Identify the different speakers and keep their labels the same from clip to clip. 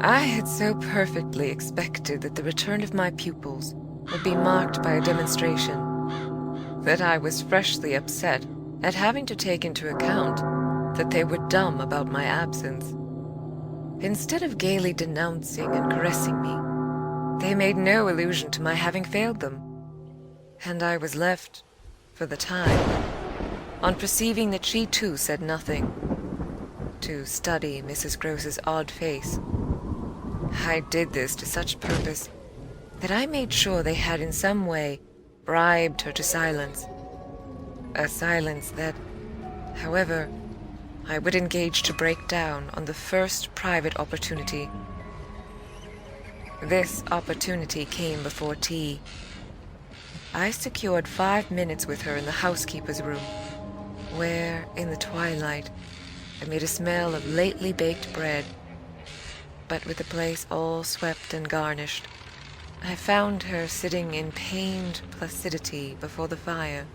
Speaker 1: I had so perfectly expected that the return of my pupils would be marked by a demonstration that I was freshly upset at having to take into account that they were dumb about my absence. Instead of gaily denouncing and caressing me, they made no allusion to my having failed them, and I was left, for the time, on perceiving that she too said nothing, to study Mrs. Groce's odd face. I did this to such purpose that I made sure they had in some way bribed her to silence. A silence that, however, I would engage to break down on the first private opportunity. This opportunity came before tea. I secured 5 minutes with her in the housekeeper's room, where, in the twilight, amid a smell of lately baked bread, but with the place all swept and garnished, I found her sitting in pained placidity before the fire.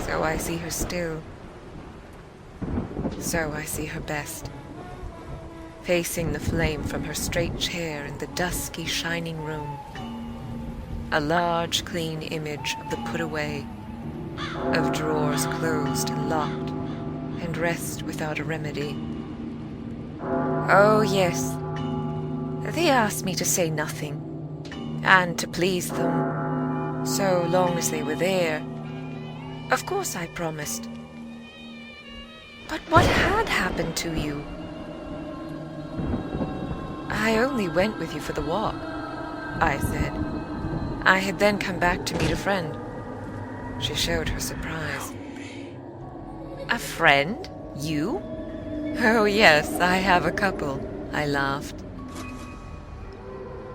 Speaker 1: So I see her still. So I see her best, facing the flame from her straight chair in the dusky, shining room. A large, clean image of the put away, of drawers closed and locked, and rest without a remedy. Oh, yes, they asked me to say nothing, and to please them, so long as they were there. Of course I promised. But what had happened to you? I only went with you for the walk, I said. I had then come back to meet a friend. She showed her surprise. A friend? You? Oh, yes, I have a couple, I laughed.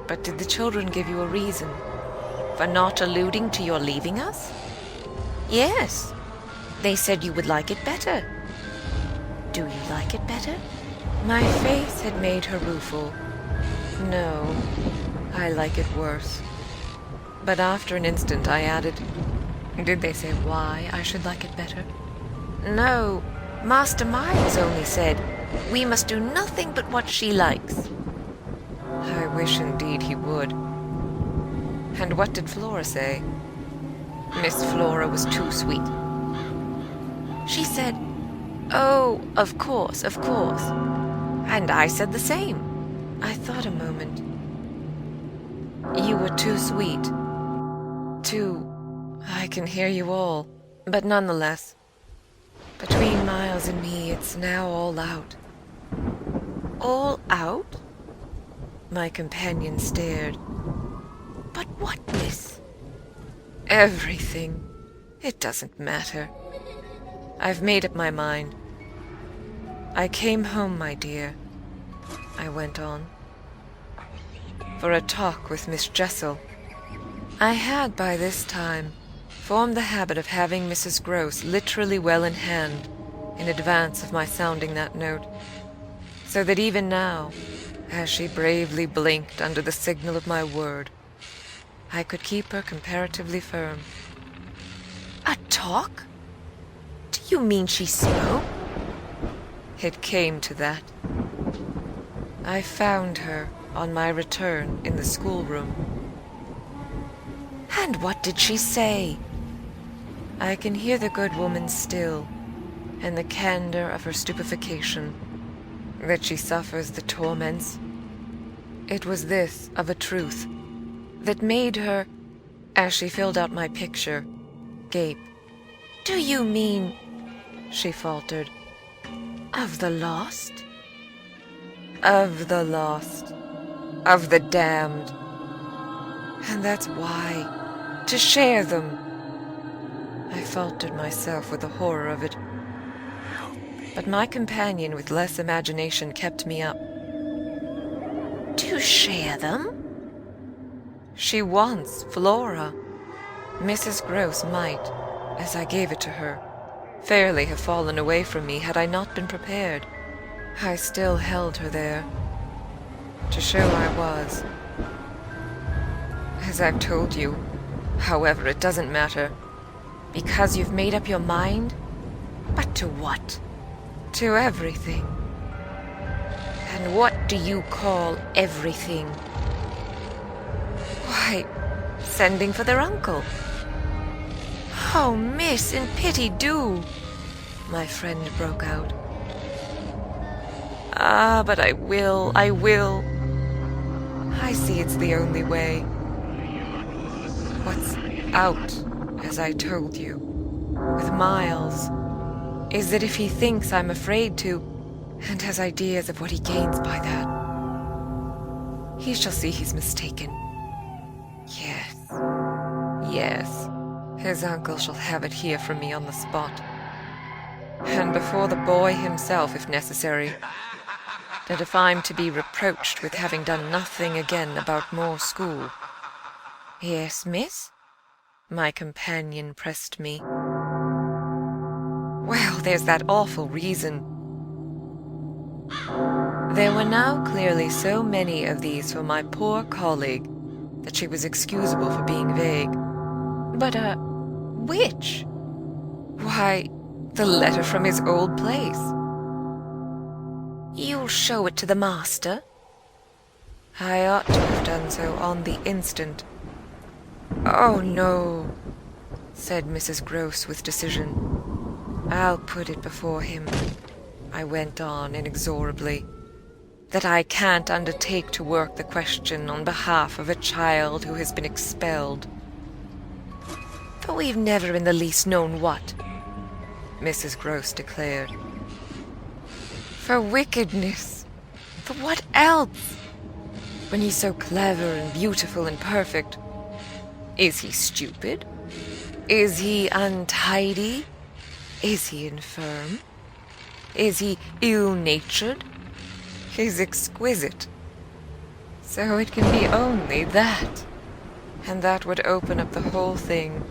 Speaker 1: But did the children give you a reason for not alluding to your leaving us? Yes, they said you would like it better. Do you like it better? My face had made her rueful. No, I like it worse. But after an instant I added, did they say why I should like it better? No, Master Miles only said, we must do nothing but what she likes. I wish indeed he would. And what did Flora say? Miss Flora was too sweet. She said, oh, of course, of course. And I said the same. I thought a moment. You were too sweet. I can hear you all, but nonetheless, between Miles and me, it's now all out. All out? My companion stared. But what, miss? Everything. It doesn't matter. I've made up my mind. I came home, my dear, I went on, for a talk with Miss Jessel. I had by this time formed the habit of having Mrs. Groce literally well in hand in advance of my sounding that note, so that even now, as she bravely blinked under the signal of my word, I could keep her comparatively firm. A talk? Do you mean she spoke? It came to that. I found her on my return in the schoolroom. And what did she say? I can hear the good woman still, and the candor of her stupefaction, that she suffers the torments. It was this, of a truth, that made her, as she filled out my picture, gape. Do you mean, she faltered, of the lost? Of the lost, of the damned. And that's why, to share them. I faltered myself with the horror of it. But my companion with less imagination kept me up. To share them? She wants Flora. Mrs. Groce might, as I gave it to her, fairly have fallen away from me had I not been prepared. I still held her there, to show I was. As I've told you, however, it doesn't matter. Because you've made up your mind? But to what? To everything. And what do you call everything? Why, sending for their uncle. Oh, miss, in pity do, my friend broke out. Ah, but I will. I see it's the only way. What's out, as I told you, with Miles, is that if he thinks I'm afraid to, and has ideas of what he gains by that, he shall see he's mistaken. Yes, his uncle shall have it here from me on the spot, and before the boy himself, if necessary, that if I'm to be reproached with having done nothing again about more school. Yes, miss? My companion pressed me. Well, there's that awful reason. There were now clearly so many of these for my poor colleague that she was excusable for being vague. But, which? Why, the letter from his old place. You'll show it to the master? I ought to have done so on the instant. Oh, no, said Mrs. Gross with decision. I'll put it before him, I went on inexorably, that I can't undertake to work the question on behalf of a child who has been expelled. But we've never in the least known what, Mrs. Gross declared. For wickedness. For what else? When he's so clever and beautiful and perfect. Is he stupid? Is he untidy? Is he infirm? Is he ill-natured? He's exquisite. So it can be only that. And that would open up the whole thing.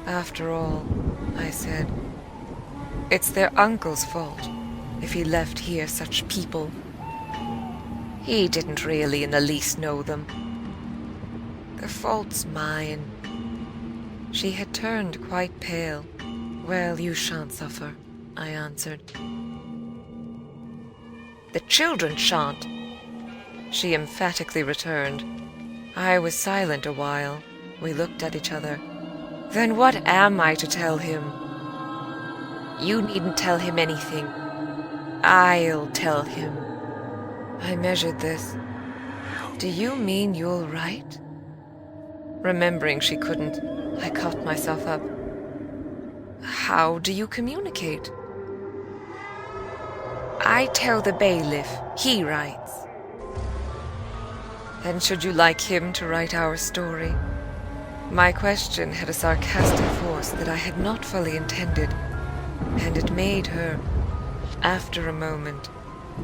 Speaker 1: After all, I said, it's their uncle's fault if he left here such people. He didn't really in the least know them. The fault's mine. She had turned quite pale. Well, you shan't suffer, I answered. The children shan't, she emphatically returned. I was silent a while. We looked at each other. Then what am I to tell him? You needn't tell him anything. I'll tell him. I measured this. Do you mean you'll write? Remembering she couldn't, I caught myself up. How do you communicate? I tell the bailiff. He writes. Then should you like him to write our story? My question had a sarcastic force that I had not fully intended, and it made her, after a moment,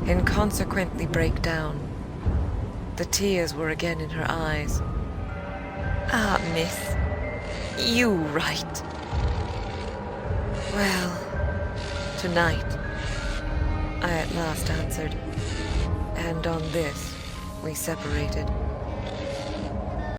Speaker 1: inconsequently break down. The tears were again in her eyes. Ah, miss, you write. Well, tonight, I at last answered, and on this we separated.